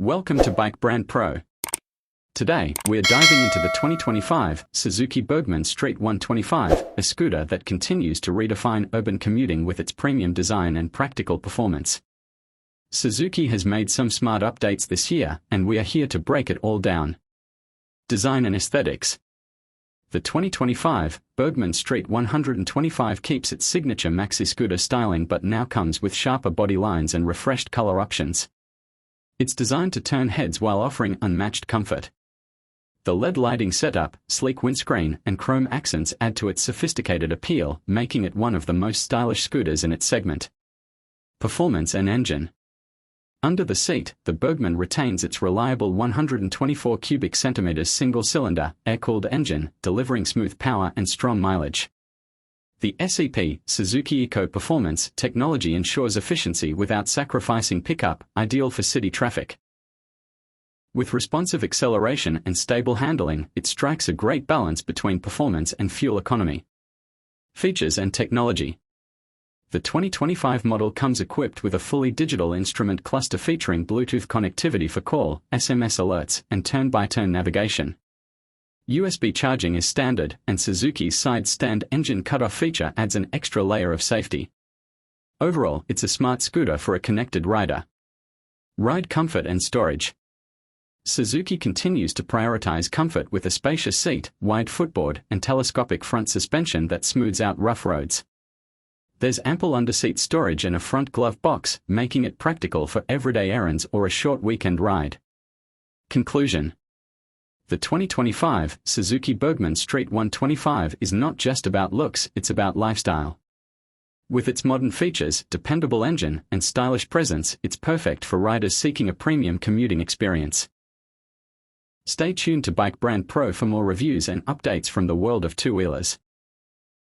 Welcome to Bike Brand Pro. Today, we're diving into the 2025 Suzuki Burgman Street 125, a scooter that continues to redefine urban commuting with its premium design and practical performance. Suzuki has made some smart updates this year, and we are here to break it all down. Design and aesthetics. The 2025 Burgman Street 125 keeps its signature Maxi scooter styling but now comes with sharper body lines and refreshed color options. It's designed to turn heads while offering unmatched comfort. The LED lighting setup, sleek windscreen, and chrome accents add to its sophisticated appeal, making it one of the most stylish scooters in its segment. Performance and engine. Under the seat, the Burgman retains its reliable 124 cubic centimeters single-cylinder, air-cooled engine, delivering smooth power and strong mileage. The SEP, Suzuki Eco Performance technology ensures efficiency without sacrificing pickup, ideal for city traffic. With responsive acceleration and stable handling, it strikes a great balance between performance and fuel economy. Features and technology. The 2025 model comes equipped with a fully digital instrument cluster featuring Bluetooth connectivity for call, SMS alerts, and turn-by-turn navigation. USB charging is standard, and Suzuki's side stand engine cutoff feature adds an extra layer of safety. Overall, it's a smart scooter for a connected rider. Ride comfort and storage. Suzuki continues to prioritize comfort with a spacious seat, wide footboard, and telescopic front suspension that smooths out rough roads. There's ample underseat storage and a front glove box, making it practical for everyday errands or a short weekend ride. Conclusion. The 2025 Suzuki Burgman Street 125 is not just about looks, it's about lifestyle. With its modern features, dependable engine, and stylish presence, it's perfect for riders seeking a premium commuting experience. Stay tuned to Bike Brand Pro for more reviews and updates from the world of two-wheelers.